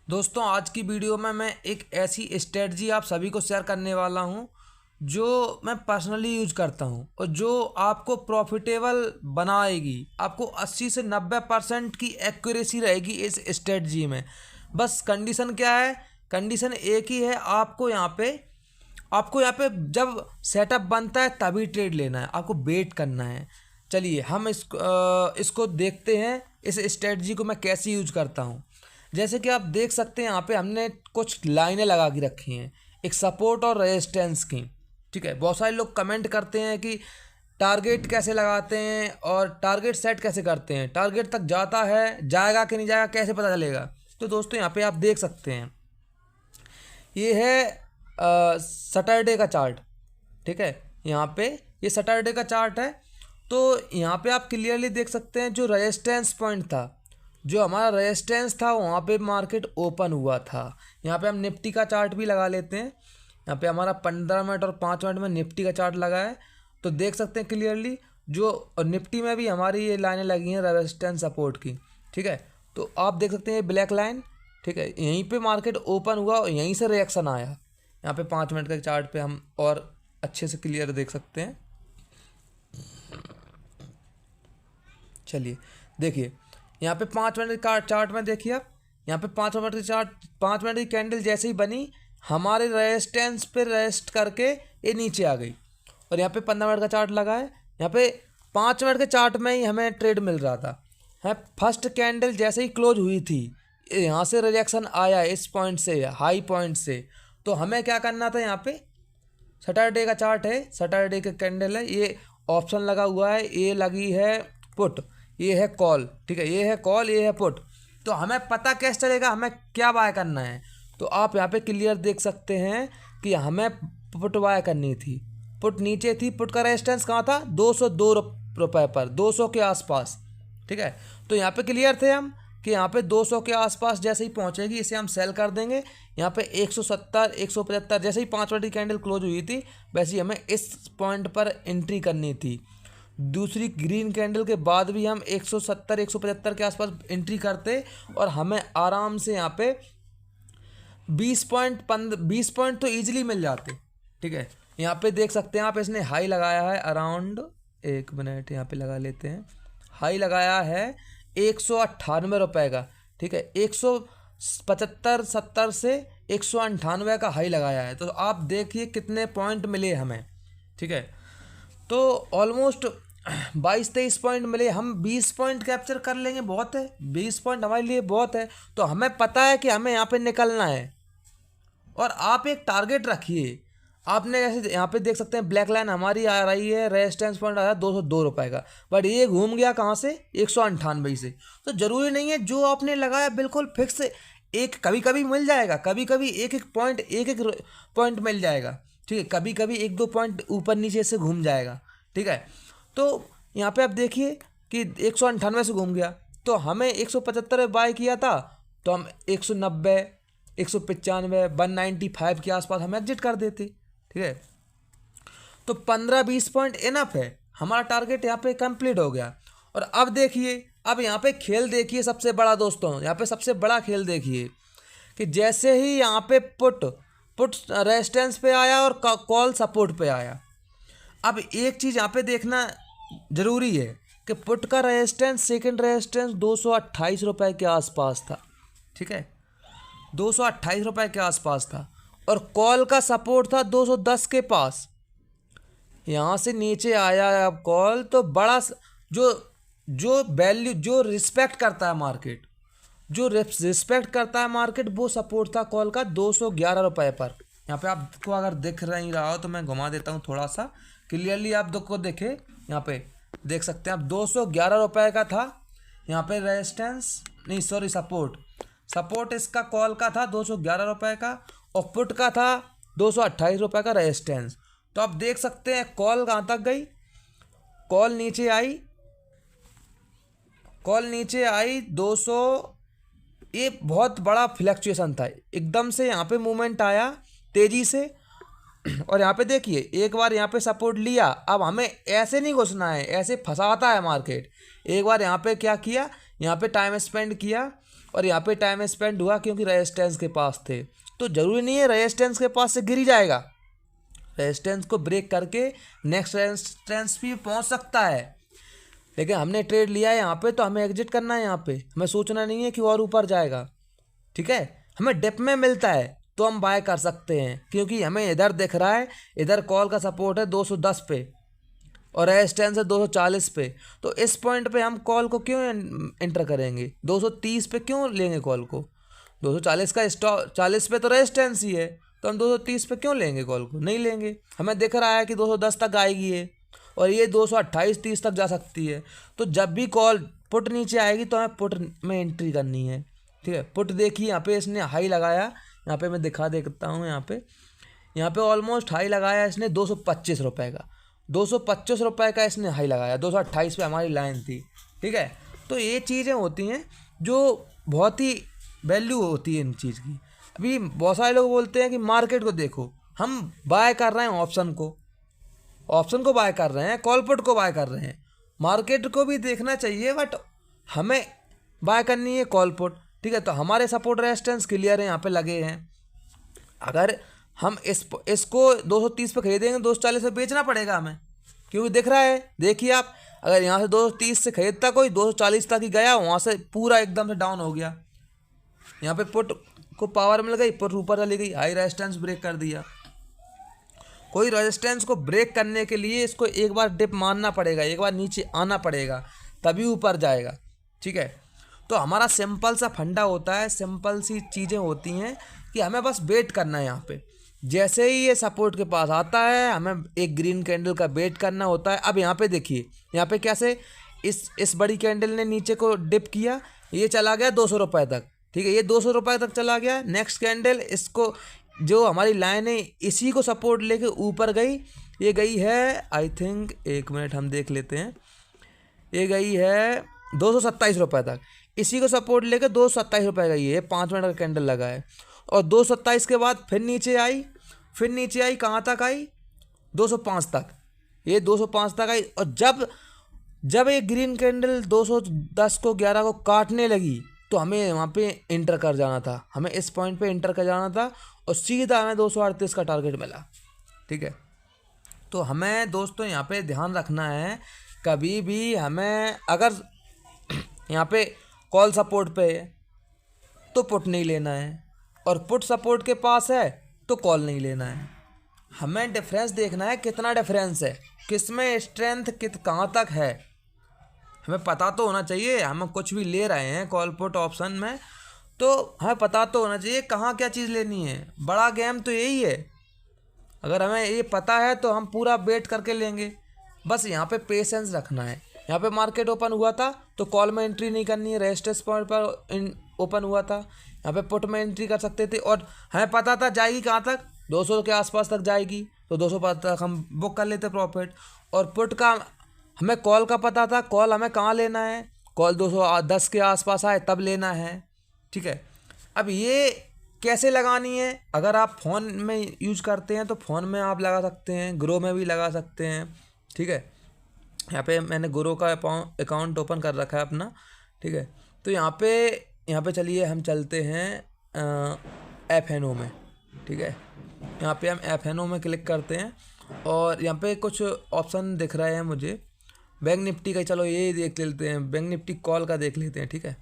दोस्तों आज की वीडियो में मैं एक ऐसी स्ट्रेटजी आप सभी को शेयर करने वाला हूं जो मैं पर्सनली यूज करता हूं और जो आपको प्रॉफिटेबल बनाएगी। आपको 80 से 90% की एक्यूरेसी रहेगी इस स्ट्रेटजी में। बस कंडीशन क्या है? कंडीशन एक ही है, आपको यहाँ पे जब सेटअप बनता है तभी ट्रेड लेना है, आपको वेट करना है। चलिए हम इसको देखते हैं, इस स्ट्रेटजी को मैं कैसे यूज करता हूँ। जैसे कि आप देख सकते हैं यहाँ पे हमने कुछ लाइनें लगा के रखी हैं, एक सपोर्ट और रेजिस्टेंस की। ठीक है, बहुत सारे लोग कमेंट करते हैं कि टारगेट कैसे लगाते हैं और टारगेट सेट कैसे करते हैं, टारगेट तक जाता है, जाएगा कि नहीं जाएगा, कैसे पता चलेगा। तो दोस्तों यहाँ पे आप देख सकते हैं, ये है सैटरडे का चार्ट। ठीक है, यहाँ पे ये सैटरडे का चार्ट है। तो यहाँ पे आप क्लियरली देख सकते हैं जो रेजिस्टेंस पॉइंट था, जो हमारा रेजिस्टेंस था वहाँ पे मार्केट ओपन हुआ था। यहाँ पे हम निफ्टी का चार्ट भी लगा लेते हैं। यहाँ पे हमारा 15 मिनट और 5 मिनट में निफ्टी का चार्ट लगा है, तो देख सकते हैं क्लियरली जो निफ्टी में भी हमारी ये लाइनें लगी हैं रेजिस्टेंस सपोर्ट की। ठीक है, तो आप देख सकते हैं ये ब्लैक लाइन। ठीक है, यहीं पे मार्केट ओपन हुआ और यहीं से रिएक्शन आया। यहाँ पे 5 मिनट के चार्ट पे हम और अच्छे से क्लियर देख सकते हैं। चलिए देखिए, यहाँ पे 5 मिनट का चार्ट में देखिए आप, यहाँ पे 5 मिनट की चार्ट, 5 मिनट की कैंडल जैसे ही बनी हमारे रेजिस्टेंस पे रेस्ट करके ये नीचे आ गई। और यहाँ पे 15 मिनट का चार्ट लगा है, यहाँ पे 5 मिनट के चार्ट में ही हमें ट्रेड मिल रहा था। है फर्स्ट कैंडल जैसे ही क्लोज हुई थी, यहाँ से रिजेक्शन आया इस पॉइंट से, हाई पॉइंट से। तो हमें क्या करना था, यहाँ पे सैटरडे का चार्ट है, सैटरडे का कैंडल है, ये ऑप्शन लगा हुआ है, ये लगी है पुट, ये है कॉल। ठीक है, ये है कॉल, ये है पुट। तो हमें पता कैसे चलेगा हमें क्या बाय करना है? तो आप यहाँ पे क्लियर देख सकते हैं कि हमें पुट बाय करनी थी। पुट नीचे थी, पुट का रेजिस्टेंस कहाँ था? 202 रुपये पर, 200 के आसपास। ठीक है, तो यहाँ पे क्लियर थे हम कि यहाँ पे 200 के आसपास जैसे ही पहुँचेगी इसे हम सेल कर देंगे। यहाँ पे 170 175 जैसे ही 5 मिनट की कैंडल क्लोज हुई थी वैसे ही हमें इस पॉइंट पर एंट्री करनी थी। दूसरी ग्रीन कैंडल के बाद भी हम 170 175 के आसपास एंट्री करते और हमें आराम से यहाँ पे 20 पॉइंट तो ईजिली मिल जाते। ठीक है, यहाँ पे देख सकते हैं आप, इसने हाई लगाया है अराउंड, एक मिनट यहाँ पे लगा लेते हैं, हाई लगाया है 198 रुपये का। ठीक है, 175-70 से 198 का हाई लगाया है। तो आप देखिए कितने पॉइंट मिले हमें। ठीक है, तो ऑलमोस्ट 22-23 पॉइंट मिले। हम 20 पॉइंट कैप्चर कर लेंगे, बहुत है, 20 पॉइंट हमारे लिए बहुत है। तो हमें पता है कि हमें यहाँ पे निकलना है और आप एक टारगेट रखिए। आपने जैसे यहाँ पे देख सकते हैं ब्लैक लाइन हमारी आ रही है, रेजिस्टेंस पॉइंट आ रहा है 202 रुपये का, बट ये घूम गया कहाँ से? 198 से। तो ज़रूरी नहीं है जो आपने लगाया बिल्कुल फिक्स, एक कभी कभी मिल जाएगा, कभी कभी एक एक पॉइंट मिल जाएगा। ठीक है, कभी कभी 1-2 पॉइंट ऊपर नीचे से घूम जाएगा। ठीक है, तो यहाँ पे आप देखिए कि 198 से घूम गया, तो हमें 175 बाय किया था, तो हम 190 195 195 के आसपास हम एग्जिट कर देते। ठीक है, तो 15-20 पॉइंट इनफ है, हमारा टारगेट यहाँ पे कंप्लीट हो गया। और अब देखिए, अब यहाँ पे खेल देखिए सबसे बड़ा दोस्तों, यहाँ पे सबसे बड़ा खेल देखिए कि जैसे ही यहाँ पे पुट रेजिस्टेंस पे आया और कॉल सपोर्ट पे आया। अब एक चीज़ यहाँ पे देखना ज़रूरी है कि पुट का रेजिस्टेंस, सेकंड रेजिस्टेंस 228 रुपये के आसपास था। ठीक है, 228 रुपये के आसपास था और कॉल का सपोर्ट था 210 के पास। यहाँ से नीचे आया है अब कॉल, तो बड़ा जो वैल्यू, जो रिस्पेक्ट करता है मार्केट, जो रिस्पेक्ट करता है मार्केट, वो सपोर्ट था कॉल का 211 रुपये पर। यहाँ पे आपको अगर दिख नहीं रहा हो तो मैं घुमा देता हूँ थोड़ा सा, क्लियरली आप को देखे, यहाँ पे देख सकते हैं आप 211 रुपये का था यहाँ पे रेजिस्टेंस, नहीं सॉरी सपोर्ट इसका कॉल का था 211 रुपये का और पुट का था 228 रुपये का रेजिस्टेंस। तो आप देख सकते हैं कॉल कहाँ तक गई, कॉल नीचे आई 200। ये बहुत बड़ा फ्लक्चुएशन था, एकदम से यहाँ पे मूवमेंट आया तेज़ी से। और यहाँ पे देखिए एक बार यहाँ पे सपोर्ट लिया, अब हमें ऐसे नहीं घुसना है, ऐसे फंसाता है मार्केट। एक बार यहाँ पे क्या किया, यहाँ पे टाइम स्पेंड किया और यहाँ पे टाइम स्पेंड हुआ क्योंकि रेजिस्टेंस के पास थे। तो ज़रूरी नहीं है रेजिस्टेंस के पास से गिर ही जाएगा, रेजिस्टेंस को ब्रेक करके नेक्स्ट रेजिस्टेंस भी पहुँच सकता है। लेकिन हमने ट्रेड लिया है यहाँ पे, तो हमें एग्जिट करना है। यहाँ पे हमें सोचना नहीं है कि और ऊपर जाएगा, ठीक है। हमें डिप में मिलता है तो हम बाय कर सकते हैं, क्योंकि हमें इधर दिख रहा है, इधर कॉल का सपोर्ट है 210 पे और रेजिस्टेंस है 240 पे। तो इस पॉइंट पे हम कॉल को क्यों एंटर करेंगे, 230 पे क्यों लेंगे कॉल को? 240 का स्टॉप, 40 पे तो रेजिस्टेंस ही है, तो हम 230 पे क्यों लेंगे कॉल को? नहीं लेंगे। हमें दिख रहा है कि 210 तक आएगी ये, और ये 228-30 तक जा सकती है। तो जब भी कॉल पुट नीचे आएगी तो हमें पुट में एंट्री करनी है, ठीक है। पुट देखिए यहाँ पे इसने हाई लगाया, यहाँ पे मैं दिखा देता हूँ। यहाँ पे ऑलमोस्ट हाई लगाया इसने 225 रुपये का, 225 रुपये का इसने हाई लगाया। 228 पे हमारी लाइन थी, ठीक है। तो ये चीज़ें होती हैं जो बहुत ही वैल्यू होती है इन चीज़ की। अभी बहुत सारे लोग बोलते हैं कि मार्केट को देखो, हम बाय कर रहे हैं ऑप्शन को बाय कर रहे हैं, कॉल पुट को बाय कर रहे हैं। मार्केट को भी देखना चाहिए, बट हमें बाय करनी है कॉल पुट, ठीक है। तो हमारे सपोर्ट रेजिस्टेंस क्लियर है, यहाँ पे लगे हैं। अगर हम इसको 230 पे खरीदेंगे, 240 पे बेचना पड़ेगा हमें, क्योंकि दिख रहा है। देखिए आप, अगर यहाँ से 230 से खरीदता कोई, 240 तक ही गया, वहाँ से पूरा एकदम से डाउन हो गया। यहाँ पे पुट को पावर मिल गई, पुट ऊपर चली गई, हाई रेजिस्टेंस ब्रेक कर दिया। कोई रेजिस्टेंस को ब्रेक करने के लिए इसको एक बार डिप मारना पड़ेगा, एक बार नीचे आना पड़ेगा, तभी ऊपर जाएगा, ठीक है। तो हमारा सिंपल सा फंडा होता है, सिंपल सी चीज़ें होती हैं कि हमें बस वेट करना है। यहाँ पे जैसे ही ये सपोर्ट के पास आता है, हमें एक ग्रीन कैंडल का वेट करना होता है। अब यहाँ पे देखिए, यहाँ पे कैसे इस बड़ी कैंडल ने नीचे को डिप किया, ये चला गया 200 रुपये तक, ठीक है। ये 200 रुपये तक चला गया। नेक्स्ट कैंडल इसको, जो हमारी लाइन है, इसी को सपोर्ट लेके ऊपर गई। ये गई है, आई थिंक, एक मिनट हम देख लेते हैं, ये गई है 227 रुपये तक। इसी को सपोर्ट लेके 227 रुपये गई है, 5 मिनट का कैंडल लगा है। और 227 के बाद फिर नीचे आई, कहाँ तक आई? 205 तक। ये 205 तक आई, और जब ये ग्रीन कैंडल 210 को 11 को काटने लगी, तो हमें वहाँ पे इंटर कर जाना था, हमें इस पॉइंट पे इंटर कर जाना था, और सीधा हमें 238 का टारगेट मिला, ठीक है। तो हमें दोस्तों यहाँ पे ध्यान रखना है, कभी भी हमें अगर यहाँ पे कॉल सपोर्ट पे है तो पुट नहीं लेना है, और पुट सपोर्ट के पास है तो कॉल नहीं लेना है। हमें डिफरेंस देखना है, कितना डिफरेंस है, किस में स्ट्रेंथ कहाँ तक है, हमें पता तो होना चाहिए। हम कुछ भी ले रहे हैं कॉल पुट ऑप्शन में, तो हमें पता तो होना चाहिए कहाँ क्या चीज़ लेनी है। बड़ा गेम तो यही है, अगर हमें ये पता है तो हम पूरा वेट करके लेंगे। बस यहाँ पे पेशेंस रखना है। यहाँ पे मार्केट ओपन हुआ था तो कॉल में एंट्री नहीं करनी है, रेजिस्टेंस पॉइंट पर ओपन हुआ था, यहाँ पे पुट में एंट्री कर सकते थे, और हमें पता था जाएगी कहाँ तक, 200 के आसपास तक जाएगी, तो 200 तक हम बुक कर लेते प्रॉफिट। और पुट का हमें कॉल का पता था, कॉल हमें कहाँ लेना है, कॉल 210 के आसपास आए तब लेना है, ठीक है। अब ये कैसे लगानी है, अगर आप फ़ोन में यूज करते हैं तो फ़ोन में आप लगा सकते हैं, ग्रो में भी लगा सकते हैं, ठीक है। यहाँ पे मैंने ग्रो का अकाउंट ओपन कर रखा है अपना, ठीक है। तो यहाँ पे चलिए हम चलते हैं FNO में, ठीक है। यहाँ पे हम FNO में क्लिक करते हैं, और यहाँ पे कुछ ऑप्शन दिख रहे हैं मुझे, बैंक निफ्टी का, चलो ये देख लेते हैं, बैंक निफ्टी कॉल का देख लेते हैं, ठीक है।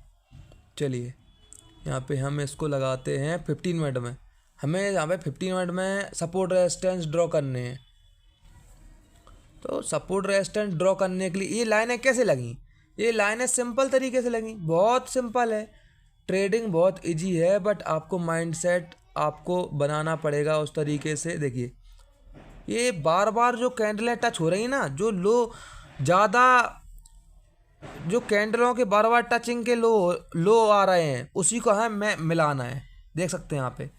चलिए यहाँ पे हम इसको लगाते हैं 15 मिनट में। हमें यहाँ पे 15 मिनट में सपोर्ट रेजिस्टेंस ड्रॉ करने हैं। तो सपोर्ट रेजिस्टेंस ड्रॉ करने के लिए ये लाइनें कैसे लगी, ये लाइनें सिंपल तरीके से लगी, बहुत सिंपल है। ट्रेडिंग बहुत इजी है, बट आपको माइंडसेट आपको बनाना पड़ेगा उस तरीके से। देखिए ये बार बार जो कैंडलें टच हो रही हैं ना, जो लो ज़्यादा, जो कैंडलों के बार बार टचिंग के लो आ रहे हैं, उसी को हमें मिलाना है। देख सकते हैं यहाँ पे,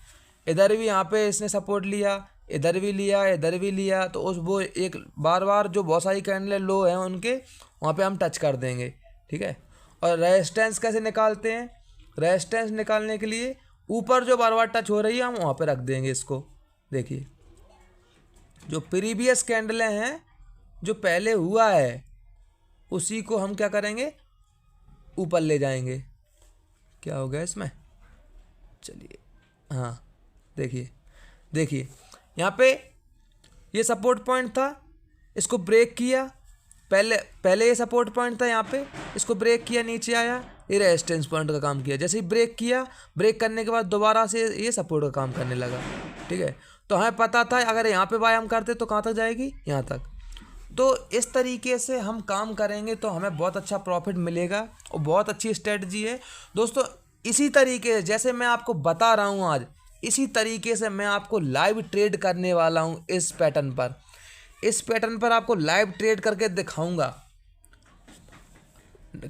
इधर भी यहाँ पे इसने सपोर्ट लिया, इधर भी लिया, इधर भी लिया, तो वो एक बार बार जो बहुत सारी कैंडलें लो हैं उनके वहाँ पे हम टच कर देंगे, ठीक है। और रेजिस्टेंस कैसे निकालते हैं, रेजिस्टेंस निकालने के लिए ऊपर जो बार बार टच हो रही है हम वहाँ पे रख देंगे इसको। देखिए जो प्रीवियस कैंडलें हैं, जो पहले हुआ है, उसी को हम क्या करेंगे, ऊपर ले जाएंगे। क्या हो गया इसमें, चलिए हाँ देखिए यहाँ पे ये सपोर्ट पॉइंट था, इसको ब्रेक किया, पहले ये सपोर्ट पॉइंट था यहाँ पे, इसको ब्रेक किया, नीचे आया, ये रेजिस्टेंस पॉइंट का काम किया। जैसे ही ब्रेक किया, ब्रेक करने के बाद दोबारा से ये सपोर्ट का काम करने लगा। ठीक है, तो हमें पता था अगर यहाँ पे बाय हम करते तो कहाँ तक जाएगी, यहाँ तक। तो इस तरीके से हम काम करेंगे तो हमें बहुत अच्छा प्रॉफिट मिलेगा और बहुत अच्छी स्ट्रेटजी है दोस्तों। इसी तरीके से जैसे मैं आपको बता रहा हूँ आज, इसी तरीके से मैं आपको लाइव ट्रेड करने वाला हूँ इस पैटर्न पर। इस पैटर्न पर आपको लाइव ट्रेड करके दिखाऊंगा,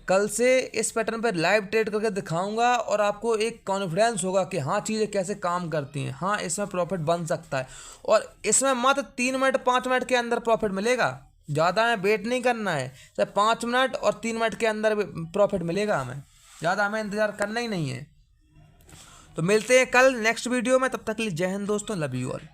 कल से इस पैटर्न पर लाइव ट्रेड करके दिखाऊंगा और आपको एक कॉन्फिडेंस होगा कि हाँ चीज़ें कैसे काम करती हैं, हाँ इसमें प्रॉफिट बन सकता है। और इसमें मात्र 3 मिनट 5 मिनट के अंदर प्रॉफिट मिलेगा, ज़्यादा हमें वेट नहीं करना है, सिर्फ 5 मिनट और 3 मिनट के अंदर प्रॉफिट मिलेगा हमें, ज़्यादा हमें इंतज़ार करना ही नहीं है। तो मिलते हैं कल नेक्स्ट वीडियो में, तब तक के लिए जय हिंद दोस्तों, लव यू ऑल।